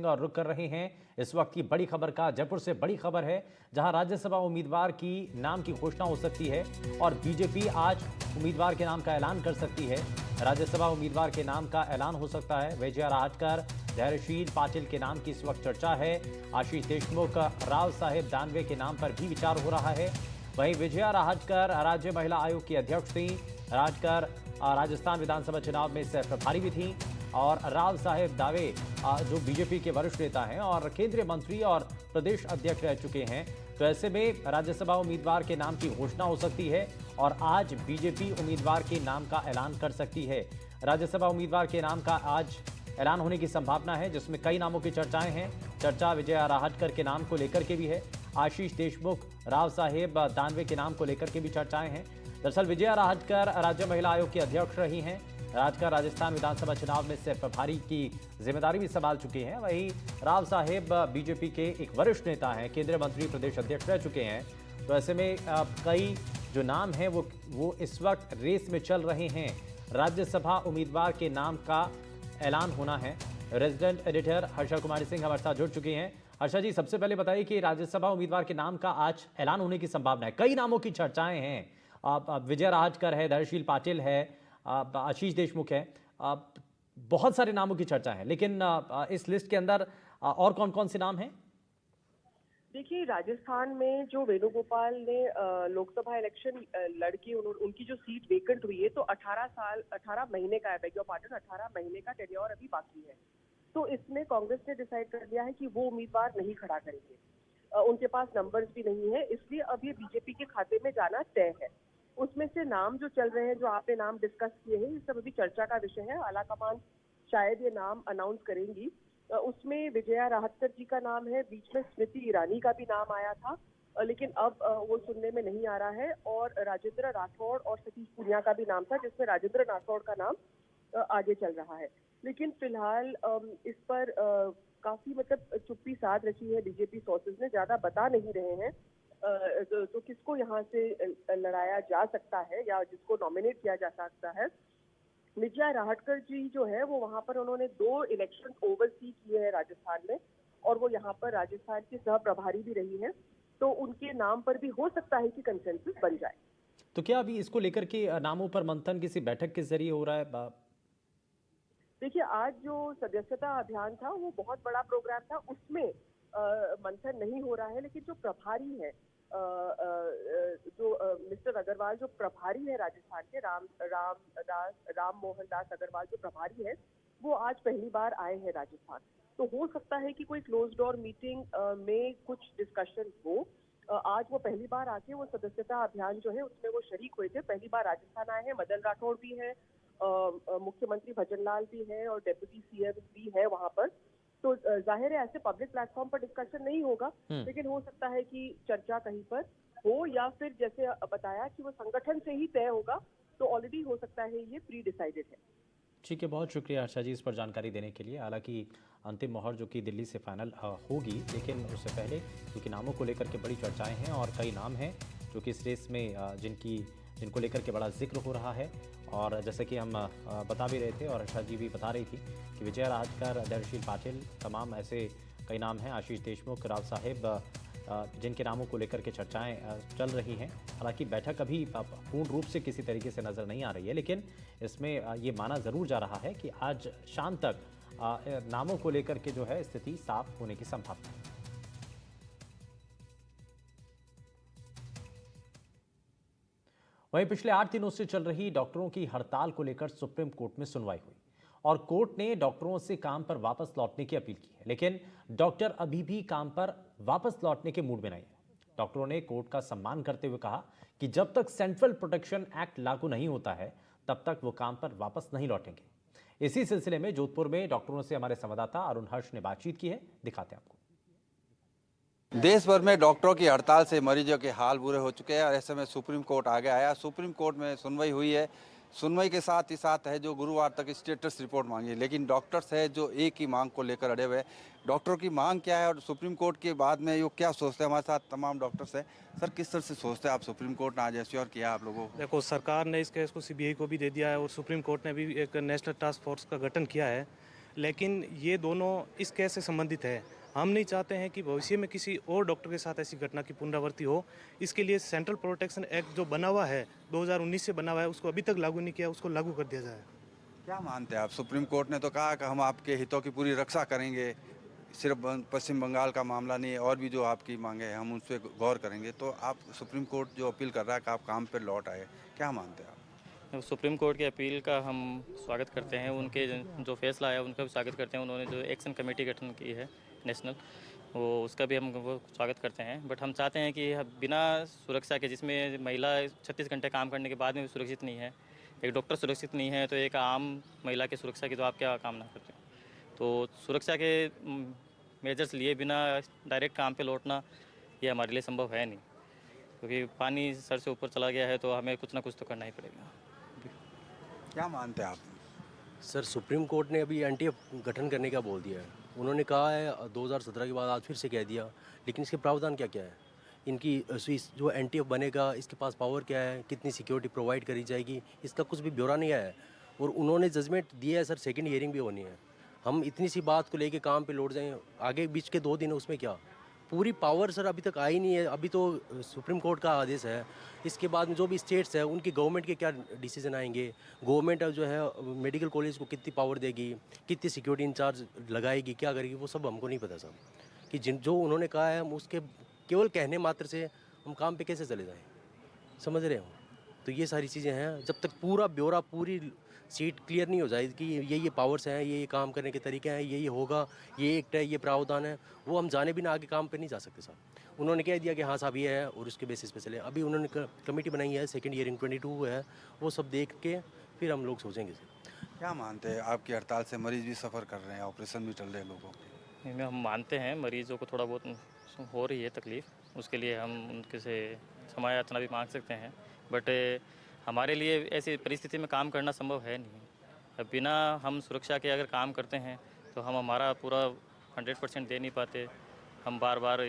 और रुक कर रहे हैं इस वक्त की बड़ी खबर का। जयपुर से बड़ी खबर है, जहां राज्यसभा उम्मीदवार की नाम की घोषणा हो सकती है और बीजेपी आज उम्मीदवार के नाम का ऐलान कर सकती है। राज्यसभा उम्मीदवार के नाम का ऐलान हो सकता है। विजया राहटकर, धैर्यशील पाटिल के नाम की इस वक्त चर्चा है। आशीष देशमुख, राव साहेब दानवे के नाम पर भी विचार हो रहा है। वहीं विजया राहटकर राज्य महिला आयोग की अध्यक्ष थी। राहटकर राजस्थान विधानसभा चुनाव में सह प्रभारी भी थी और राव साहेब दावे जो बीजेपी के वरिष्ठ नेता हैं और केंद्रीय मंत्री और प्रदेश अध्यक्ष रह चुके हैं। तो ऐसे में राज्यसभा उम्मीदवार के नाम की घोषणा हो सकती है और आज बीजेपी उम्मीदवार के नाम का ऐलान कर सकती है। राज्यसभा उम्मीदवार के नाम का आज ऐलान होने की संभावना है, जिसमें कई नामों की चर्चाएं हैं। चर्चा विजया राहटकर के नाम को लेकर के भी है। आशीष देशमुख, राव साहेब दानवे के नाम को लेकर के भी चर्चाएं हैं। दरअसल विजया राहटकर राज्य महिला आयोग की अध्यक्ष रही हैं। राहटकर राजस्थान विधानसभा चुनाव में सह प्रभारी की जिम्मेदारी भी संभाल चुकी हैं। वहीं राव साहेब बीजेपी के एक वरिष्ठ नेता हैं, केंद्रीय मंत्री, प्रदेश अध्यक्ष रह चुके हैं। तो ऐसे में कई जो नाम हैं वो इस वक्त रेस में चल रहे हैं। राज्यसभा उम्मीदवार के नाम का ऐलान होना है। रेजिडेंट एडिटर हर्षा कुमारी सिंह हमारे साथ जुड़ चुकी हैं। हर्षा जी, सबसे पहले बताइए कि राज्यसभा उम्मीदवार के नाम का आज ऐलान होने की संभावना है। कई नामों की चर्चाएं हैं। विजय राहटकर है, धैर्यशील पाटिल है, आशीष देशमुख है, बहुत सारे नामों की चर्चा है। लेकिन इस लिस्ट के अंदर और कौन कौन से नाम हैं? देखिए, राजस्थान में जो वेणुगोपाल ने लोकसभा इलेक्शन लड़के उनकी जो सीट वेकेंट हुई है, तो 18 महीने का है, बेग योर पार्डन, 18 महीने का टेन्योर अभी बाकी है। तो इसमें कांग्रेस ने डिसाइड कर लिया है कि वो उम्मीदवार नहीं खड़ा करेंगे। उनके पास नंबर्स भी नहीं है, इसलिए अब ये बीजेपी के खाते में जाना तय है। उसमें से नाम जो चल रहे हैं, जो आपने नाम डिस्कस किए हैं, ये सब अभी चर्चा का विषय है। आलाकमान शायद ये नाम अनाउंस करेंगी। उसमें विजया राहटकर जी का नाम है, बीच में स्मृति ईरानी का भी नाम आया था, लेकिन अब वो सुनने में नहीं आ रहा है। और राजेंद्र राठौड़ और सतीश पूनिया का भी नाम था, जिसमें राजेंद्र राठौड़ का नाम आगे चल रहा है। लेकिन फिलहाल इस पर काफी चुप्पी साध रखी है बीजेपी सोर्सेज ने, ज्यादा बता नहीं रहे हैं तो किसको यहाँ से लड़ाया जा सकता है या जिसको नॉमिनेट किया जा सकता है। विजया राहटकर जी जो है वो वहाँ पर उन्होंने 2 इलेक्शन ओवरसी किए हैं राजस्थान में, और वो यहाँ पर राजस्थान की सह प्रभारी भी रही है। तो उनके नाम पर भी हो सकता है कि कंसेंसस बन जाए। तो क्या अभी इसको लेकर के नामों पर मंथन किसी बैठक के जरिए हो रहा है? देखिए, आज जो सदस्यता अभियान था वो बहुत बड़ा प्रोग्राम था, उसमें मंथन नहीं हो रहा है। लेकिन जो प्रभारी है, जो मिस्टर अग्रवाल जो प्रभारी है राजस्थान के, राम मोहन दास अग्रवाल जो प्रभारी है, वो आज पहली बार आए हैं राजस्थान। तो हो सकता है कि कोई क्लोज डोर मीटिंग में कुछ डिस्कशन हो। आज वो पहली बार आके वो सदस्यता अभियान जो है उसमें वो शरीक हुए थे। पहली बार राजस्थान आए हैं। मदन राठौड़ भी है, मुख्यमंत्री भजनलाल भी है और डेप्यूटी सीएम भी है वहां पर। तो जाहिर है ऐसे पब्लिक प्लेटफॉर्म पर डिस्कशन नहीं होगा, लेकिन हो सकता है कि चर्चा कहीं पर हो, या फिर जैसे बताया कि वो संगठन से ही तय होगा। तो ऑलरेडी हो सकता है ये प्री डिसाइडेड है। ठीक है, बहुत शुक्रिया हर्षा जी इस पर जानकारी देने के लिए। हालांकि अंतिम मोहर जो कि दिल्ली से फाइनल होगी, लेकिन उससे पहले क्योंकि नामों को लेकर के बड़ी चर्चाएं हैं और कई नाम हैं जो कि इस रेस में जिनको लेकर के बड़ा जिक्र हो रहा है। और जैसे कि हम बता भी रहे थे और हर्षा जी भी बता रही थी कि विजया राहटकर, धैर्यशील पाटिल, तमाम ऐसे कई नाम हैं, आशीष देशमुख, राव साहेब, जिनके नामों को लेकर के चर्चाएं चल रही हैं। हालांकि बैठक अभी पूर्ण रूप से किसी तरीके से नज़र नहीं आ रही है, लेकिन इसमें ये माना ज़रूर जा रहा है कि आज शाम तक नामों को लेकर के जो है स्थिति साफ होने की संभावना है। वहीं पिछले 8 दिनों से चल रही डॉक्टरों की हड़ताल को लेकर सुप्रीम कोर्ट में सुनवाई हुई और कोर्ट ने डॉक्टरों से काम पर वापस लौटने की अपील की है। लेकिन डॉक्टर अभी भी काम पर वापस लौटने के मूड में नहीं है। डॉक्टरों ने कोर्ट का सम्मान करते हुए कहा कि जब तक सेंट्रल प्रोटेक्शन एक्ट लागू नहीं होता है तब तक वो काम पर वापस नहीं लौटेंगे। इसी सिलसिले में जोधपुर में डॉक्टरों से हमारे संवाददाता अरुण हर्ष ने बातचीत की है, दिखाते हैं आपको। देश भर में डॉक्टरों की हड़ताल से मरीजों के हाल बुरे हो चुके हैं और ऐसे में सुप्रीम कोर्ट आगे आया। सुप्रीम कोर्ट में सुनवाई हुई है। सुनवाई के साथ ही साथ है जो गुरुवार तक स्टेटस रिपोर्ट मांगी, लेकिन डॉक्टर्स है जो एक ही मांग को लेकर अड़े हुए हैं। डॉक्टरों की मांग क्या है और सुप्रीम कोर्ट के बाद में ये क्या सोचते हैं, हमारे साथ तमाम डॉक्टर्स हैं। सर, किस तरह से सोचते हैं आप, सुप्रीम कोर्ट ने आज एश्योर किया आप लोगों को? देखो, सरकार ने इस केस को सीबीआई को भी दे दिया है और सुप्रीम कोर्ट ने भी एक नेशनल टास्क फोर्स का गठन किया है। लेकिन ये दोनों इस केस से संबंधित है। हम नहीं चाहते हैं कि भविष्य में किसी और डॉक्टर के साथ ऐसी घटना की पुनरावृत्ति हो। इसके लिए सेंट्रल प्रोटेक्शन एक्ट जो बना हुआ है 2019 से बना हुआ है, उसको अभी तक लागू नहीं किया, उसको लागू कर दिया जाए। क्या मानते हैं आप? सुप्रीम कोर्ट ने तो कहा कि हम आपके हितों की पूरी रक्षा करेंगे, सिर्फ पश्चिम बंगाल का मामला नहीं, और भी जो आपकी मांगे हैं हम उन पर गौर करेंगे। तो आप सुप्रीम कोर्ट जो अपील कर रहा है कि आप काम पर लौट आए, क्या मानते हैं आप? सुप्रीम कोर्ट की अपील का हम स्वागत करते हैं। उनके जो फैसला है उनका भी स्वागत करते हैं। उन्होंने जो एक्शन कमेटी गठन की है नेशनल, वो उसका भी हम वो स्वागत करते हैं। बट हम चाहते हैं कि बिना सुरक्षा के, जिसमें महिला 36 घंटे काम करने के बाद में भी सुरक्षित नहीं है, एक डॉक्टर सुरक्षित नहीं है, तो एक आम महिला की सुरक्षा की तो आप क्या कामना करते हो? तो सुरक्षा के मेजर्स लिए बिना डायरेक्ट काम पे लौटना ये हमारे लिए संभव है नहीं, क्योंकि पानी सर से ऊपर चला गया है तो हमें कुछ ना कुछ तो करना ही पड़ेगा। क्या मानते हैं आप? सर, सुप्रीम कोर्ट ने अभी एनटीएफ गठन करने का बोल दिया है। उन्होंने कहा है 2017 के बाद आज फिर से कह दिया, लेकिन इसके प्रावधान क्या क्या है? इनकी जो एनटीएफ बनेगा, इसके पास पावर क्या है, कितनी सिक्योरिटी प्रोवाइड करी जाएगी, इसका कुछ भी ब्यौरा नहीं आया है। और उन्होंने जजमेंट दिया है सर, सेकंड हियरिंग भी होनी है। हम इतनी सी बात को लेके काम पे लौट जाएं, आगे बीच के 2 दिन है, उसमें क्या? पूरी पावर सर अभी तक आई नहीं है। अभी तो सुप्रीम कोर्ट का आदेश है, इसके बाद में जो भी स्टेट्स है उनकी गवर्नमेंट के क्या डिसीजन आएंगे, गवर्नमेंट जो है मेडिकल कॉलेज को कितनी पावर देगी, कितनी सिक्योरिटी इंचार्ज लगाएगी, क्या करेगी, वो सब हमको नहीं पता साहब। कि जो उन्होंने कहा है हम उसके केवल कहने मात्र से हम काम पे कैसे चले जाएँ, समझ रहे हो? तो ये सारी चीज़ें हैं, जब तक पूरा ब्यौरा, पूरी सीट क्लियर नहीं हो जाएगी कि ये पावर्स हैं, ये काम करने के तरीके हैं, ये होगा, ये एक्ट है, ये प्रावधान है, वो हम जाने बिना आगे काम पे नहीं जा सकते साहब। उन्होंने कह दिया कि हाँ साहब ये है और उसके बेसिस पे चले। अभी उन्होंने कमेटी बनाई है, सेकंड हियरिंग 22 है, वो सब देख के फिर हम लोग सोचेंगे सर। क्या मानते हैं? आपकी हड़ताल से मरीज भी सफ़र कर रहे हैं, ऑपरेशन भी चल रहे हैं लोगों के। इनमें हम मानते हैं मरीजों को थोड़ा बहुत हो रही है तकलीफ़, उसके लिए हम उनके से क्षमा याचना भी मांग सकते हैं। बट हमारे लिए ऐसी परिस्थिति में काम करना संभव है नहीं। अब बिना हम सुरक्षा के अगर काम करते हैं तो हम हमारा पूरा 100% दे नहीं पाते। हम बार बार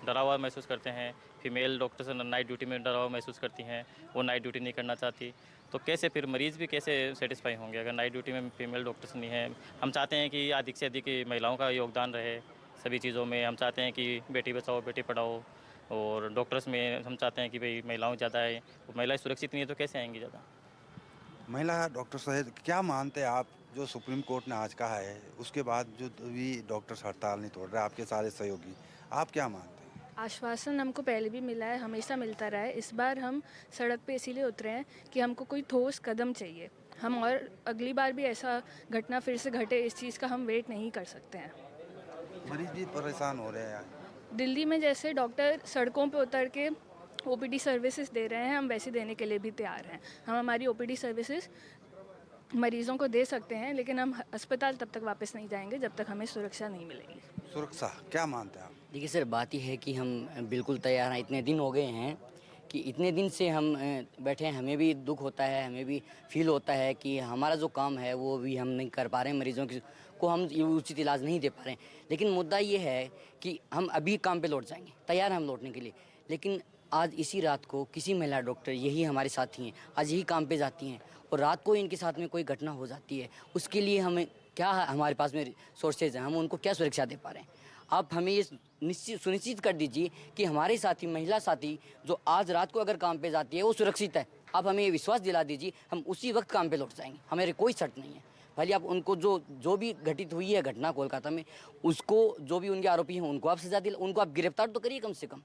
डरा हुआ महसूस करते हैं। फीमेल डॉक्टर्स नाइट ड्यूटी में डरा हुआ महसूस करती हैं, वो नाइट ड्यूटी नहीं करना चाहती। तो कैसे फिर मरीज़ भी कैसे सेटिस्फाई होंगे अगर नाइट ड्यूटी में फीमेल डॉक्टर्स नहीं है? हम चाहते हैं कि अधिक से अधिक महिलाओं का योगदान रहे सभी चीज़ों में। हम चाहते हैं कि बेटी बचाओ बेटी पढ़ाओ, और डॉक्टर्स में हम चाहते हैं कि भाई महिलाओं ज़्यादा है। महिलाएं सुरक्षित नहीं है तो कैसे आएंगी ज़्यादा? महिला डॉक्टर साहब, क्या मानते हैं आप? जो सुप्रीम कोर्ट ने आज कहा है उसके बाद जो भी डॉक्टर्स हड़ताल नहीं तोड़ रहे, आपके सारे सहयोगी, आप क्या मानते हैं? आश्वासन हमको पहले भी मिला है, हमेशा मिलता रहा है। इस बार हम सड़क पे इसीलिए उतरे हैं कि हमको कोई ठोस कदम चाहिए। हम और अगली बार भी ऐसा घटना फिर से घटे, इस चीज़ का हम वेट नहीं कर सकते हैं। मरीज भी परेशान हो रहे हैं। दिल्ली में जैसे डॉक्टर सड़कों पे उतर के ओपीडी सर्विसेज दे रहे हैं, हम वैसे देने के लिए भी तैयार हैं। हम हमारी ओपीडी सर्विसेज मरीजों को दे सकते हैं, लेकिन हम अस्पताल तब तक वापस नहीं जाएंगे जब तक हमें सुरक्षा नहीं मिलेगी। सुरक्षा क्या मानते हैं आप? देखिए सर, बात यह है कि हम बिल्कुल तैयार हैं। इतने दिन हो गए हैं कि इतने दिन से हम बैठे हैं। हमें भी दुख होता है, हमें भी फील होता है कि हमारा जो काम है वो भी हम नहीं कर पा रहे हैं, मरीजों को हम उचित इलाज नहीं दे पा रहे हैं। लेकिन मुद्दा ये है कि हम अभी काम पे लौट जाएंगे, तैयार हैं हम लौटने के लिए। लेकिन आज इसी रात को किसी महिला डॉक्टर, यही हमारे साथी हैं, आज यही काम पे जाती हैं और रात को इनके साथ में कोई घटना हो जाती है, उसके लिए हमें क्या हमारे पास में सोर्सेज हैं, हम उनको क्या सुरक्षा दे पा रहे हैं? आप हमें ये सुनिश्चित कर दीजिए कि हमारे साथी, महिला साथी जो आज रात को अगर काम पे जाती है वो सुरक्षित है। आप हमें ये विश्वास दिला दीजिए, हम उसी वक्त काम पे लौट जाएंगे, हमारे कोई शर्त नहीं है। भले आप उनको जो भी घटित हुई है घटना कोलकाता में, उसको जो भी उनके आरोपी हैं उनको आप सजा दिला, उनको आप गिरफ्तार तो करिए कम से कम।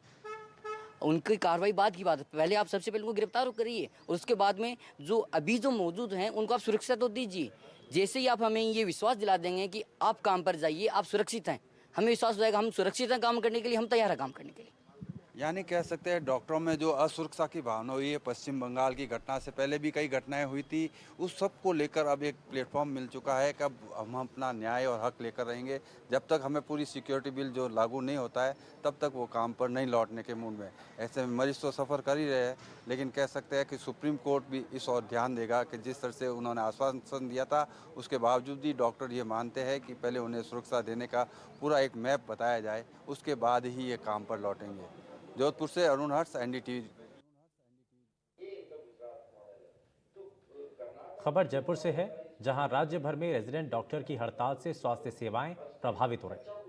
उनकी कार्रवाई बाद की बात है, पहले आप सबसे पहले उनको गिरफ्तार करिए और उसके बाद में जो अभी जो मौजूद हैं उनको आप सुरक्षा तो दीजिए। जैसे ही आप हमें ये विश्वास दिला देंगे कि आप काम पर जाइए, आप सुरक्षित हैं, हमें विश्वास हो जाएगा हम सुरक्षित हैं काम करने के लिए, हम तैयार हैं काम करने के लिए। यानी कह सकते हैं डॉक्टरों में जो असुरक्षा की भावना हुई है, पश्चिम बंगाल की घटना से पहले भी कई घटनाएं हुई थी, उस सब को लेकर अब एक प्लेटफॉर्म मिल चुका है कि अब हम अपना न्याय और हक लेकर रहेंगे। जब तक हमें पूरी सिक्योरिटी बिल जो लागू नहीं होता है तब तक वो काम पर नहीं लौटने के मूड में। ऐसे में मरीज तो सफ़र कर ही रहे हैं, लेकिन कह सकते हैं कि सुप्रीम कोर्ट भी इस ओर ध्यान देगा कि जिस तरह से उन्होंने आश्वासन दिया था उसके बावजूद भी डॉक्टर ये मानते हैं कि पहले उन्हें सुरक्षा देने का पूरा एक मैप बताया जाए, उसके बाद ही ये काम पर लौटेंगे। जोधपुर से अरुण हर्ष, एनडीटीवी। खबर जयपुर से है, जहां राज्य भर में रेजिडेंट डॉक्टर की हड़ताल से स्वास्थ्य सेवाएं प्रभावित हो रही।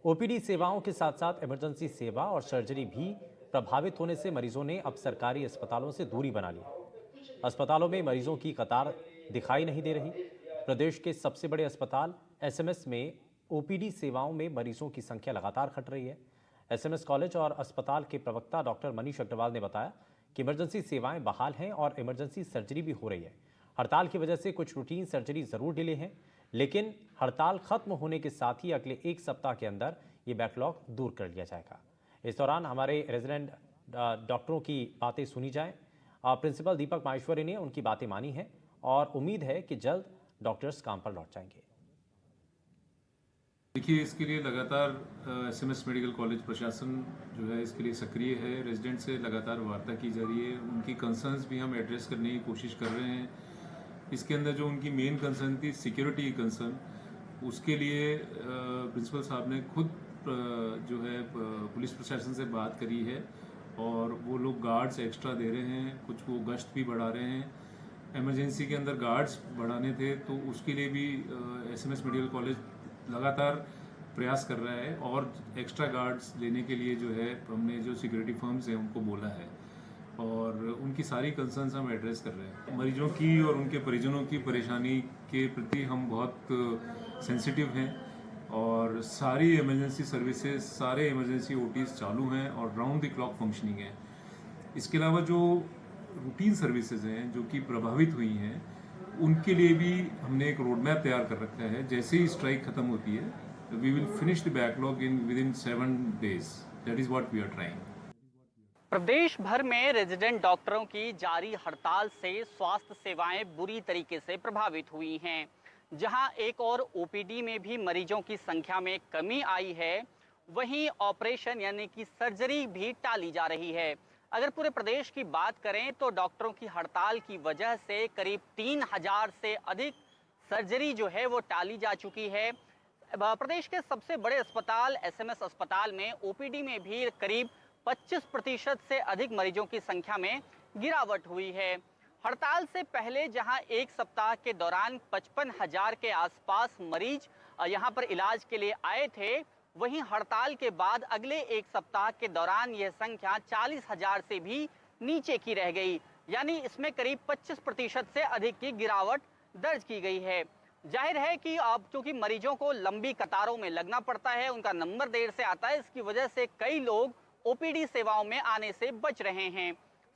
ओपीडी सेवाओं के साथ साथ इमरजेंसी सेवा और सर्जरी भी प्रभावित होने से मरीजों ने अब सरकारी अस्पतालों से दूरी बना ली। अस्पतालों में मरीजों की कतार दिखाई नहीं दे रही। प्रदेश के सबसे बड़े अस्पताल एसएमएस में ओपीडी सेवाओं में मरीजों की संख्या लगातार घट रही है। एसएमएस कॉलेज और अस्पताल के प्रवक्ता डॉक्टर मनीष अग्रवाल ने बताया कि इमरजेंसी सेवाएं बहाल हैं और इमरजेंसी सर्जरी भी हो रही है। हड़ताल की वजह से कुछ रूटीन सर्जरी जरूर डिले हैं, लेकिन हड़ताल खत्म होने के साथ ही अगले एक सप्ताह के अंदर ये बैकलॉग दूर कर लिया जाएगा। इस दौरान हमारे रेजिडेंट डॉक्टरों की बातें सुनी जाएं। प्रिंसिपल दीपक माहेश्वरी ने उनकी बातें मानी हैं और उम्मीद है कि जल्द डॉक्टर्स काम पर लौट जाएंगे। देखिए, इसके लिए लगातार एसएमएस मेडिकल कॉलेज प्रशासन जो है इसके लिए सक्रिय है। रेजिडेंट से लगातार वार्ता की जा रही है, उनकी कंसर्न्स भी हम एड्रेस करने की कोशिश कर रहे हैं। इसके अंदर जो उनकी मेन कंसर्न थी सिक्योरिटी कंसर्न, उसके लिए प्रिंसिपल साहब ने खुद जो है पुलिस प्रशासन से बात करी है और वो लोग गार्ड्स एक्स्ट्रा दे रहे हैं, कुछ वो गश्त भी बढ़ा रहे हैं। इमरजेंसी के अंदर गार्ड्स बढ़ाने थे तो उसके लिए भी एसएमएस मेडिकल कॉलेज लगातार प्रयास कर रहा है और एक्स्ट्रा गार्ड्स लेने के लिए जो है हमने जो सिक्योरिटी फर्म्स हैं उनको बोला है और उनकी सारी कंसर्न्स हम एड्रेस कर रहे हैं। मरीजों की और उनके परिजनों की परेशानी के प्रति हम बहुत सेंसिटिव हैं और सारी इमरजेंसी सर्विसेज, सारे इमरजेंसी ओटीज चालू हैं और राउंड द क्लॉक फंक्शनिंग है। इसके अलावा जो रूटीन सर्विसेज हैं जो कि प्रभावित हुई हैं, उनके लिए भी हमने एक रोड मैप तैयार कर रखा है। जैसे ही स्ट्राइक खत्म होती है, we will finish the backlog within 7 days। That is what we are trying. प्रदेश भर में रेजिडेंट डॉक्टरों की जारी हड़ताल से स्वास्थ्य सेवाएं बुरी तरीके से प्रभावित हुई हैं। जहां एक और ओपीडी में भी मरीजों की संख्या में कमी आई है, वहीं ऑपरेशन यानी कि सर्जरी भी टाली जा रही है। अगर पूरे प्रदेश की बात करें तो डॉक्टरों की हड़ताल की वजह से करीब 3000 से अधिक सर्जरी जो है वो टाली जा चुकी है। प्रदेश के सबसे बड़े अस्पताल एसएमएस अस्पताल में ओपीडी में भी करीब 25% से अधिक मरीजों की संख्या में गिरावट हुई है। हड़ताल से पहले जहां एक सप्ताह के दौरान 55,000 के आसपास मरीज यहां पर इलाज के लिए आए थे, वहीं हड़ताल के बाद अगले एक सप्ताह के दौरान यह संख्या 40,000 से भी नीचे की रह गई। यानी इसमें करीब 25% से अधिक की गिरावट दर्ज की गई है। जाहिर है कि अब क्योंकि मरीजों को लंबी कतारों में लगना पड़ता है, उनका नंबर देर से आता है, इसकी वजह से कई लोग ओपीडी सेवाओं में आने से बच रहे हैं।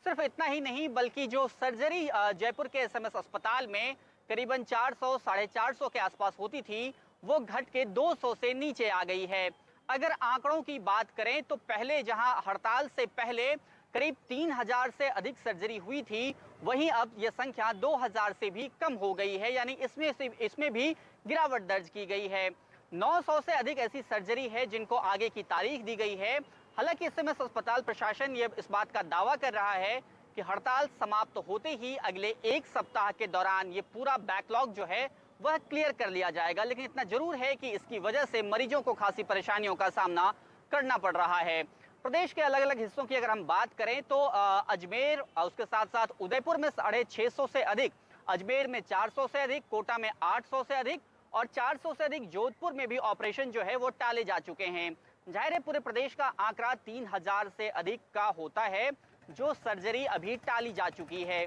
सिर्फ इतना ही नहीं बल्कि जो सर्जरी जयपुर के एसएमएस अस्पताल में करीबन 400 साढ़े 400 के आसपास होती थी, वो घट के 200 से नीचे आ गई है। अगर आंकड़ों की बात करें तो पहले जहां हड़ताल से पहले करीब 3000 से अधिक सर्जरी हुई थी, वहीं अब यह संख्या 2000 से भी कम हो गई है। यानी इसमें भी गिरावट दर्ज की गई है। 900 से अधिक ऐसी सर्जरी है जिनको आगे की तारीख दी गई है। हालांकि एसएमएस अस्पताल प्रशासन ये इस बात का दावा कर रहा है कि हड़ताल समाप्त होते ही अगले एक सप्ताह के दौरान ये पूरा बैकलॉग जो है वह क्लियर कर लिया जाएगा। लेकिन इतना जरूर है कि इसकी वजह से मरीजों को खासी परेशानियों का सामना करना पड़ रहा है। प्रदेश के अलग अलग हिस्सों की अगर हम बात करें तो अजमेर, उसके साथ साथ उदयपुर में 650 से अधिक, अजमेर में 400 से अधिक, कोटा में 800 से अधिक और 400 से अधिक जोधपुर में भी ऑपरेशन जो है वो टाले जा चुके हैं। जाहिर है पूरे प्रदेश का आंकड़ा 3000 से अधिक का होता है जो सर्जरी अभी टाली जा चुकी है।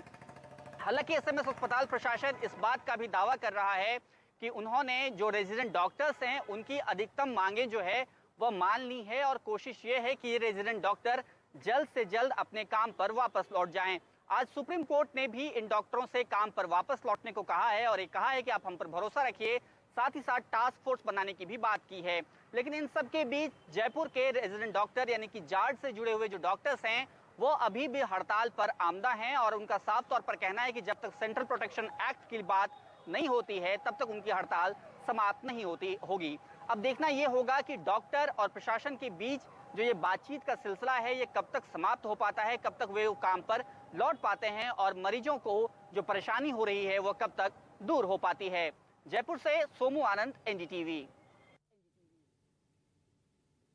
हालांकि एसएमएस अस्पताल प्रशासन इस बात का भी दावा कर रहा है कि उन्होंने जो रेजिडेंट डॉक्टर्स हैं उनकी अधिकतम मांगे जो है वह मान ली है और कोशिश ये है कि ये रेजिडेंट डॉक्टर जल्द से जल्द अपने काम पर वापस लौट जाएं। आज सुप्रीम कोर्ट ने भी इन डॉक्टरों से काम पर वापस लौटने को कहा है और ये कहा है कि आप हम पर भरोसा रखिए, साथ ही साथ टास्क फोर्स बनाने की भी बात की है। लेकिन इन सब के बीच जयपुर के रेजिडेंट डॉक्टर यानी कि जाट से जुड़े हुए जो डॉक्टर्स हैं वो अभी भी हड़ताल पर आमदा हैं और उनका साफ तौर पर कहना है कि जब तक सेंट्रल प्रोटेक्शन एक्ट की बात नहीं होती है तब तक उनकी हड़ताल समाप्त नहीं होगी। अब देखना ये होगा कि डॉक्टर और प्रशासन के बीच जो ये बातचीत का सिलसिला है ये कब तक समाप्त हो पाता है, कब तक वे काम पर लौट पाते हैं और मरीजों को जो परेशानी हो रही है वो कब तक दूर हो पाती है। जयपुर से सोमू आनंद, एनडीटीवी।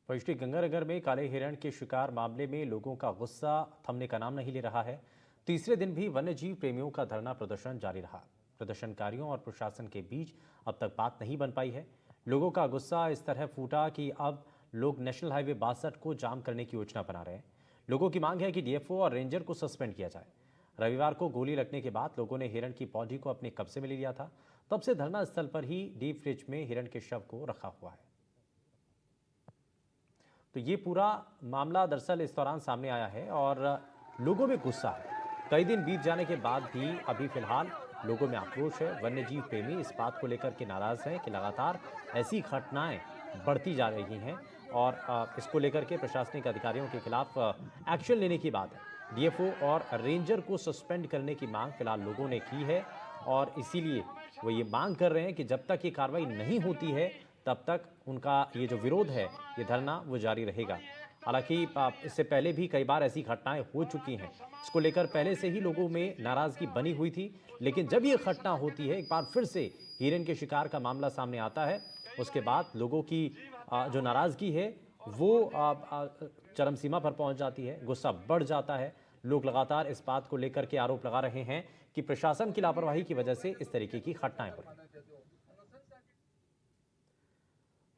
पश्चिमी गंगानगर में काले हिरण के शिकार मामले में लोगों का गुस्सा थमने का नाम नहीं ले रहा है। तीसरे दिन भी वन्यजीव प्रेमियों का धरना प्रदर्शन जारी रहा। प्रदर्शनकारियों और प्रशासन के बीच अब तक बात नहीं बन पाई है। लोगों का गुस्सा इस तरह फूटा कि अब लोग नेशनल हाईवे 62 को जाम करने की योजना बना रहे हैं। लोगों की मांग है कि डीएफओ और रेंजर को सस्पेंड किया जाए। रविवार को गोली लगने के बाद लोगों ने हिरण की बॉडी को अपने कब्जे में ले लिया था। तब से धरना स्थल पर ही डीप फ्रिज में हिरण के शव को रखा हुआ है। तो ये पूरा मामला दरअसल इस दौरान सामने आया है और लोगों में गुस्सा है। कई दिन बीत जाने के बाद भी अभी फिलहाल लोगों में आक्रोश है। वन्यजीव प्रेमी इस बात को लेकर के नाराज हैं कि लगातार ऐसी घटनाएं बढ़ती जा रही हैं और इसको लेकर के प्रशासनिक अधिकारियों के खिलाफ एक्शन लेने की बात है। डीएफओ और रेंजर को सस्पेंड करने की मांग फिलहाल लोगों ने की है और इसीलिए वो ये मांग कर रहे हैं कि जब तक ये कार्रवाई नहीं होती है तब तक उनका ये जो विरोध है, ये धरना वो जारी रहेगा। हालांकि इससे पहले भी कई बार ऐसी घटनाएं हो चुकी हैं। इसको लेकर पहले से ही लोगों में नाराजगी बनी हुई थी, लेकिन जब ये घटना होती है, एक बार फिर से हिरण के शिकार का मामला सामने आता है, उसके बाद लोगों की जो नाराजगी है वो चरम सीमा पर पहुंच जाती है, गुस्सा बढ़ जाता है। लोग लगातार इस बात को लेकर के आरोप लगा रहे हैं कि प्रशासन की लापरवाही की वजह से इस तरीके की घटनाएं हो रही।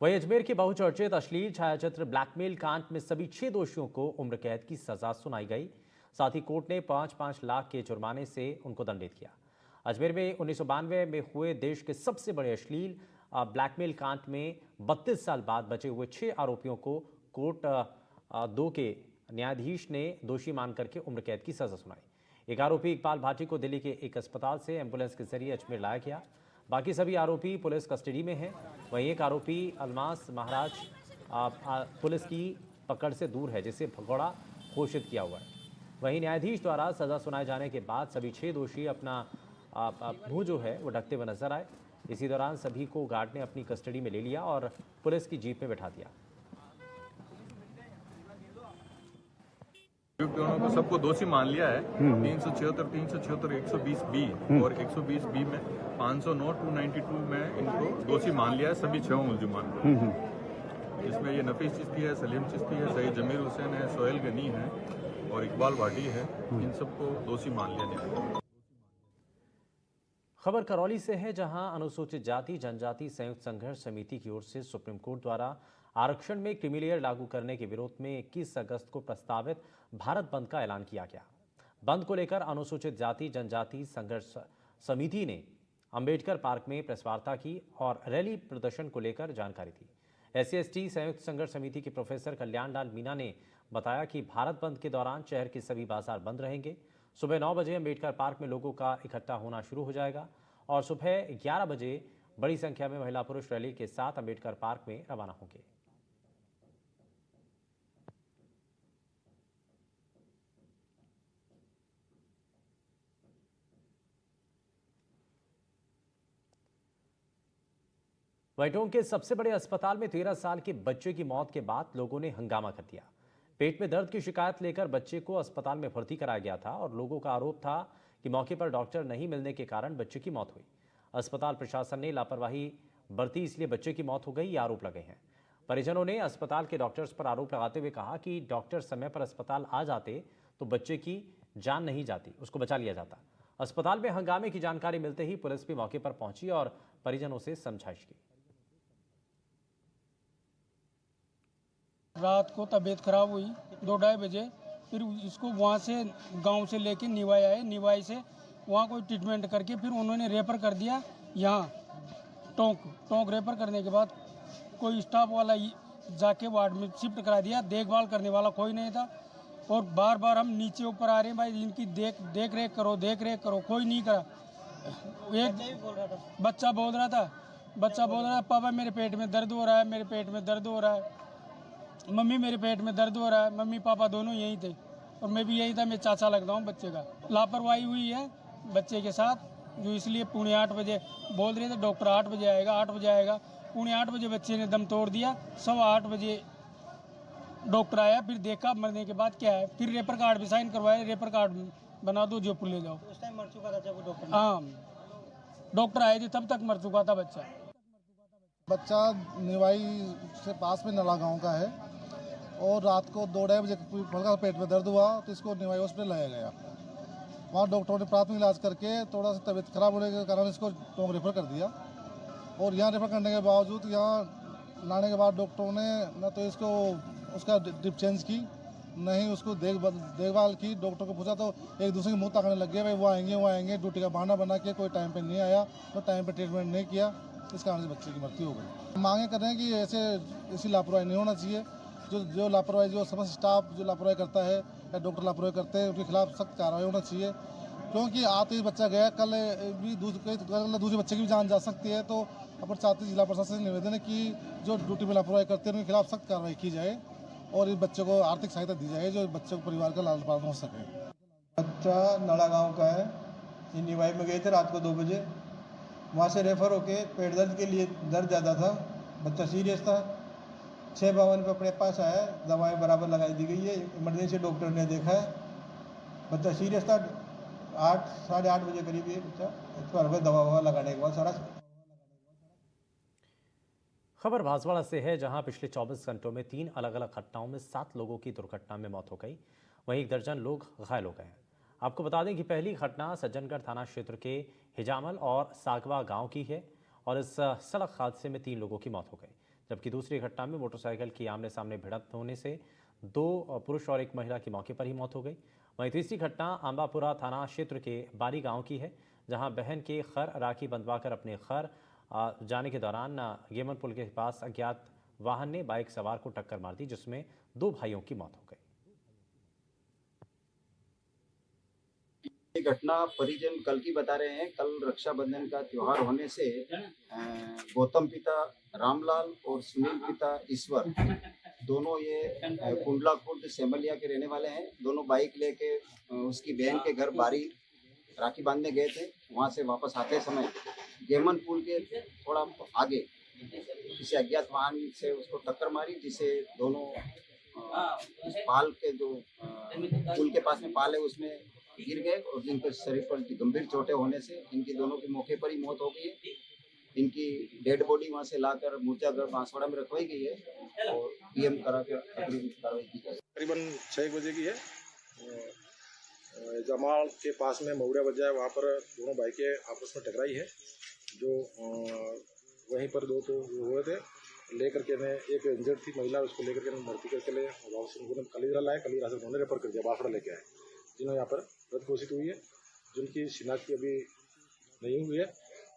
वहीं अजमेर के बहुचर्चित अश्लील छायाचित्र ब्लैकमेल कांड में सभी 6 दोषियों को उम्र कैद की सजा सुनाई गई। साथ ही कोर्ट ने 5-5 लाख के जुर्माने से उनको दंडित किया। अजमेर में 1992 में हुए देश के सबसे बड़े अश्लील ब्लैकमेल कांड में 32 साल बाद बचे हुए 6 आरोपियों को कोर्ट 2 के न्यायाधीश ने दोषी मान करके उम्र कैद की सजा सुनाई। एक आरोपी इकबाल भाटी को दिल्ली के एक अस्पताल से एम्बुलेंस के जरिए अजमेर लाया गया। बाकी सभी आरोपी पुलिस कस्टडी में हैं। वहीं एक आरोपी अलमास महाराज पुलिस की पकड़ से दूर है, जिसे भगौड़ा घोषित किया हुआ है। वहीं न्यायाधीश द्वारा सजा सुनाए जाने के बाद सभी 6 दोषी अपना मुंह जो है वो ढकते हुए नजर आए। इसी दौरान सभी को गार्ड ने अपनी कस्टडी में ले लिया और पुलिस की जीप में बैठा दिया। दोनों को सबको दोषी मान लिया है। 376, 120 बी और 120 बी में 509, 292 में इनको दोषी मान लिया है, सभी 6 मुलजिमान को। इसमें ये नफीस चिश्ती है, सलीम चिश्ती है, सईद जमीर हुसैन है, सोहेल गनी है और इकबाल भाटी है। इन सबको दोषी मान लिया गया। खबर करौली से है, जहां अनुसूचित जाति जनजाति संयुक्त संघर्ष समिति की ओर से सुप्रीम कोर्ट द्वारा आरक्षण में क्रीमी लागू करने के विरोध में 21 अगस्त को प्रस्तावित भारत बंद का ऐलान किया गया। बंद को लेकर अनुसूचित जाति जनजाति संघर्ष समिति ने अंबेडकर पार्क में प्रेस वार्ता की और रैली प्रदर्शन को लेकर जानकारी दी। SC/ST संयुक्त संघर्ष समिति के प्रोफेसर कल्याण लाल मीना ने बताया कि भारत बंद के दौरान शहर के सभी बाजार बंद रहेंगे। सुबह 9 बजे अंबेडकर पार्क में लोगों का इकट्ठा होना शुरू हो जाएगा और सुबह 11 बजे बड़ी संख्या में महिला पुरुष रैली के साथ अंबेडकर पार्क में रवाना होंगे। वहीं टोंक के सबसे बड़े अस्पताल में 13 साल के बच्चे की मौत के बाद लोगों ने हंगामा कर दिया। पेट में दर्द की शिकायत लेकर बच्चे को अस्पताल में भर्ती कराया गया था और लोगों का आरोप था कि मौके पर डॉक्टर नहीं मिलने के कारण बच्चे की मौत हुई। अस्पताल प्रशासन ने लापरवाही बरती, इसलिए बच्चे की मौत हो गई, ये आरोप लगे हैं। परिजनों ने अस्पताल के डॉक्टर्स पर आरोप लगाते हुए कहा कि डॉक्टर समय पर अस्पताल आ जाते तो बच्चे की जान नहीं जाती, उसको बचा लिया जाता। अस्पताल में हंगामे की जानकारी मिलते ही पुलिस भी मौके पर पहुंची और परिजनों से समझाइश की। रात को तबीयत खराब हुई 2-2:30 बजे, फिर इसको वहाँ से गांव से लेके निवाई आए। निवाई से वहाँ कोई ट्रीटमेंट करके फिर उन्होंने रेफर कर दिया यहाँ टोंक रेफर करने के बाद कोई स्टाफ वाला जाके वार्ड में शिफ्ट करा दिया। देखभाल करने वाला कोई नहीं था और बार बार हम नीचे ऊपर आ रहे हैं, भाई इनकी देख रेख करो, कोई नहीं करा। एक बच्चा बोल रहा था पापा मेरे पेट में दर्द हो रहा है, मम्मी मेरे पेट में दर्द हो रहा है। मम्मी पापा दोनों यही थे और मैं भी यही था, मैं चाचा लगता हूँ बच्चे का। लापरवाही हुई है बच्चे के साथ, जो इसलिए 7:45 बजे बोल रहे थे डॉक्टर 8 बजे आएगा। 7:45 बजे बच्चे ने दम तोड़ दिया। 7:15 बजे डॉक्टर आया, फिर देखा मरने के बाद क्या है, फिर रेफर कार्ड भी साइन करवाया। रेफर कार्ड बना दो, जयपुर ले जाओ। उस टाइम मर चुका था जब डॉक्टर? हाँ, डॉक्टर आए थे तब तक मर चुका था बच्चा निवाई से पास में नला गाँव का है और रात को 2-2:30 बजे हल्का पेट में दर्द हुआ तो इसको निवाई हॉस्पिटल लाया गया। वहाँ डॉक्टरों ने प्राथमिक इलाज करके थोड़ा सा तबीयत खराब होने के कारण इसको टोंक रेफर कर दिया। और यहाँ रेफर करने के बावजूद यहाँ लाने के बाद डॉक्टरों ने न तो इसको उसका ड्रिप चेंज की, नहीं उसको देखभाल की। डॉक्टर को पूछा तो एक दूसरे के मुंह ताकने लग गए, भाई वो आएंगे, ड्यूटी का बहाना बना के कोई टाइम पे नहीं आया, तो टाइम पे ट्रीटमेंट नहीं किया, इस कारण से बच्चे की मृत्यु हो गई। मांगे कर रहे हैं कि ऐसी लापरवाही नहीं होना चाहिए। जो लापरवाही, जो समस्त स्टाफ जो लापरवाही करता है या डॉक्टर लापरवाही करते हैं, उनके खिलाफ सख्त कार्रवाई होना चाहिए। क्योंकि आज तो ये बच्चा गया, कल भी दूसरे बच्चे की भी जान जा सकती है। तो अपन चाहते जिला प्रशासन से निवेदन है कि जो ड्यूटी में लापरवाही करते हैं उनके खिलाफ सख्त कार्रवाई की जाए और इस बच्चे को आर्थिक सहायता दी जाए, जो बच्चे को परिवार का लालन पालन हो सके। बच्चा नड़ा गांव का है। ये निवाई में गए थे रात को 2 बजे, वहाँ से रेफर होके पेट दर्द के लिए, दर्द ज़्यादा था, बच्चा सीरियस था। 6:52 पे अपने पास आया, दवाएं बराबर लगाई दी गई है, इमरजेंसी डॉक्टर ने देखा है, बच्चा सीरियस था। 8 साढ़े 8 बजे करीब ये बच्चा दवा लगाने के बाद सारा। खबर बांसवाड़ा से है, जहां पिछले 24 घंटों में 3 अलग अलग घटनाओं में 7 लोगों की दुर्घटना में मौत हो गई, वहीं 1 दर्जन लोग घायल हो गए हैं। आपको बता दें कि पहली घटना सज्जनगढ़ थाना क्षेत्र के हिजामल और सागवा गांव की है और इस सड़क हादसे में 3 लोगों की मौत हो गई, जबकि दूसरी घटना में मोटरसाइकिल की आमने सामने भिड़ंत होने से 2 पुरुष और 1 महिला की मौके पर ही मौत हो गई। वहीं तीसरी घटना आंबापुरा थाना क्षेत्र के बारी गांव की है, जहां बहन के खर राखी बंधवाकर अपने खर जाने के दौरान गेमन पुल के पास अज्ञात वाहन ने बाइक सवार को टक्कर मार दी, जिसमें 2 भाइयों की मौत हो गई। ये घटना परिजन कल की बता रहे हैं। कल रक्षाबंधन का त्योहार होने से गौतम पिता रामलाल और सुनील पिता ईश्वर, दोनों ये कुंडला खुर्द सेमलिया के रहने वाले हैं। दोनों बाइक लेके उसकी बहन के घर बारी राखी बांधने गए थे। वहाँ से वापस आते समय गेमन पुल के थोड़ा आगे किसी अज्ञात वाहन से उसको टक्कर मारी, जिसे दोनों पाल के जो पुल के पास में पाल है उसमें गिर गए और जिनके शरीर पर गंभीर चोटें होने से इनकी दोनों की मौके पर ही मौत हो गई है। इनकी डेड बॉडी वहाँ से लाकर मूर्छागढ़ बांसवाड़ा में रखवाई गई है और पीएम करा कर अग्रिम कार्रवाई की जाएगी। करीबन 6 बजे की है। जमाल के पास में महुड़ा बजा है, वहाँ पर दोनों बाइकें आपस में टकराई है। जो वहीं पर 2 तो हुए थे, लेकर के ने एक इंजर्ड थी महिला, उसको लेकर के भर्ती करके ले वापस उन्होंने कलीरा लाए, कलीरा से उन्होंने रेफर कर दिया, बांसवाड़ा लेके आए, जिन्होंने यहाँ पर मृत घोषित हुई है, जिनकी शिनाख्त अभी नहीं हुई है,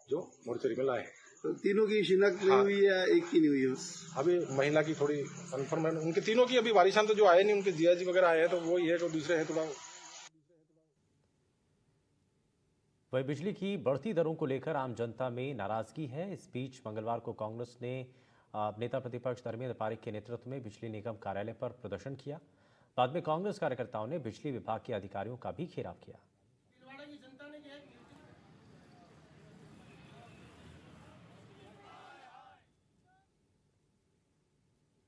जो मोर्चरी में लाए हैं। तो तीनों की शिनाख्त नहीं हुई है, एक की नहीं हुई है? अभी महिला की थोड़ी कन्फर्म है, उनके तीनों की अभी वारिसान तो जो आए नहीं, उनके जियाजी वगैरह आए हैं, तो वही है, तो दूसरे हैं थोड़ा। वहीं बिजली की बढ़ती दरों को लेकर आम जनता में नाराजगी है। इस बीच मंगलवार को कांग्रेस ने नेता प्रतिपक्ष धर्मेंद्र पारिक के नेतृत्व में बिजली निगम कार्यालय पर प्रदर्शन किया। बाद में कांग्रेस कार्यकर्ताओं ने बिजली विभाग के अधिकारियों का भी घेराव किया।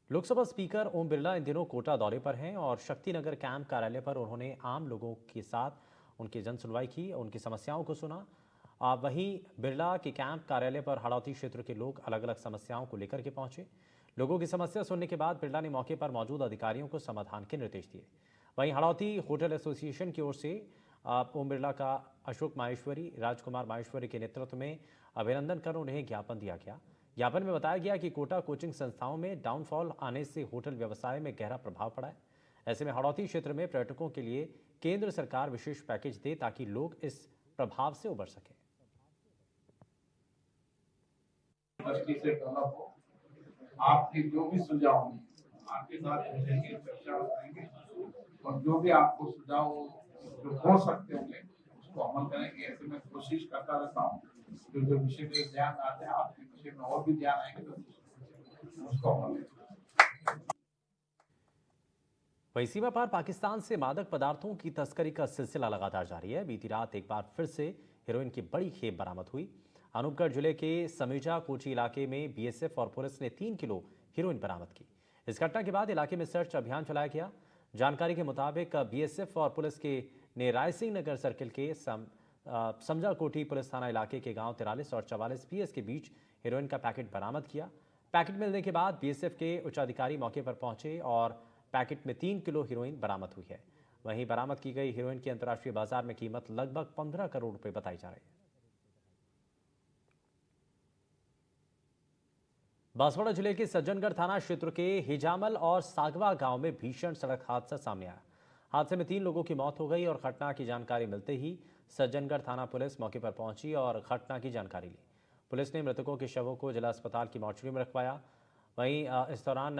लोकसभा स्पीकर ओम बिरला इन दिनों कोटा दौरे पर हैं और शक्तिनगर कैंप कार्यालय पर उन्होंने आम लोगों के साथ उनकी जन सुनवाई की, उनकी समस्याओं को सुना। वहीं बिरला के कैंप कार्यालय पर हड़ौती क्षेत्र के लोग अलग अलग समस्याओं को लेकर के पहुंचे। लोगों की समस्या सुनने के बाद बिरला ने मौके पर मौजूद अधिकारियों को समाधान के निर्देश दिए। वहीं हड़ौती होटल एसोसिएशन की ओर से ओम बिरला का अशोक माहेश्वरी, राजकुमार माहेश्वरी के नेतृत्व में अभिनंदन कर उन्हें ज्ञापन दिया गया। ज्ञापन में बताया गया कि कोटा कोचिंग संस्थाओं में डाउनफॉल आने से होटल व्यवसाय में गहरा प्रभाव पड़ा है। ऐसे में हड़ौती क्षेत्र में पर्यटकों के लिए केंद्र सरकार विशेष पैकेज दे ताकि लोग इस प्रभाव से उबर सकें। से डेवलप हो, आपके जो भी सुझाव होंगे आपके साथ बैठेंगे, चर्चा करेंगे और जो भी आपको सुझाव जो हो सकते होंगे उसको अमल करेंगे। ऐसे में कोशिश करता रहता हूँ जो विषय में ध्यान आते हैं आपके विषय में और भी ध्यान आएंगे तो उसको अमल करेंगे। वहीं सीमा पार पाकिस्तान से मादक पदार्थों की तस्करी का सिलसिला लगातार जारी है। बीती रात एक बार फिर से हेरोइन की बड़ी खेप बरामद हुई। अनूपगढ़ जिले के समीजा कोची इलाके में बीएसएफ और पुलिस ने 3 किलो हेरोइन बरामद की। इस घटना के बाद इलाके में सर्च अभियान चलाया गया। जानकारी के मुताबिक बीएसएफ और पुलिस ने रायसिंह नगर सर्किल के समझा कोठी पुलिस थाना इलाके के गांव 43 और 44 PS के बीच हेरोइन का पैकेट बरामद किया। पैकेट मिलने के बाद बीएसएफ के उच्चाधिकारी मौके पर पहुंचे और पैकेट में 3 किलो हेरोइन बरामद हुई है। वहीं बरामद की गई हेरोइन की अंतर्राष्ट्रीय बाजार में कीमत लगभग 15 करोड़ रुपए बताई जा रही है। बांसवाड़ा जिले के सज्जनगढ़ थाना क्षेत्र के हिजामल और सागवा गांव में भीषण सड़क हादसा सामने आया। हादसे में 3 लोगों की मौत हो गई और घटना की जानकारी मिलते ही सज्जनगढ़ थाना पुलिस मौके पर पहुंची और घटना की जानकारी ली। पुलिस ने मृतकों के शवों को जिला अस्पताल की मॉर्चरी में रखवाया। वहीं इस दौरान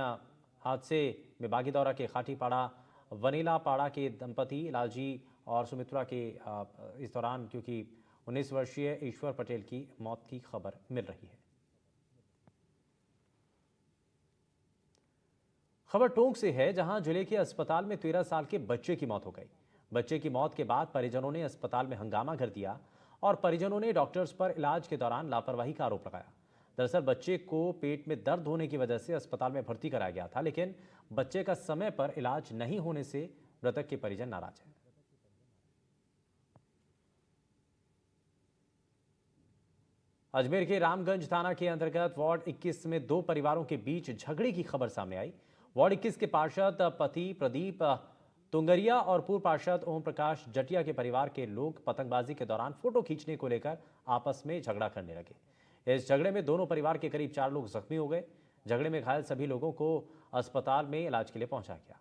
हादसे में बागीदौरा के खाटीपाड़ा वनीला पाड़ा के दंपति लालजी और सुमित्रा के इस दौरान क्योंकि 19 वर्षीय ईश्वर पटेल की मौत की खबर मिल रही है। खबर टोंक से है, जहां जिले के अस्पताल में 13 साल के बच्चे की मौत हो गई। बच्चे की मौत के बाद परिजनों ने अस्पताल में हंगामा कर दिया और परिजनों ने डॉक्टर्स पर इलाज के दौरान लापरवाही का आरोप लगाया। दरअसल बच्चे को पेट में दर्द होने की वजह से अस्पताल में भर्ती कराया गया था, लेकिन बच्चे का समय पर इलाज नहीं होने से मृतक के परिजन नाराज हैं। अजमेर के रामगंज थाना के अंतर्गत वार्ड 21 में 2 परिवारों के बीच झगड़े की खबर सामने आई। वार्ड 21 के पार्षद पति प्रदीप तुंगरिया और पूर्व पार्षद ओम प्रकाश जटिया के परिवार के लोग पतंगबाजी के दौरान फोटो खींचने को लेकर आपस में झगड़ा करने लगे। इस झगड़े में दोनों परिवार के करीब 4 लोग जख्मी हो गए। झगड़े में घायल सभी लोगों को अस्पताल में इलाज के लिए पहुंचाया गया।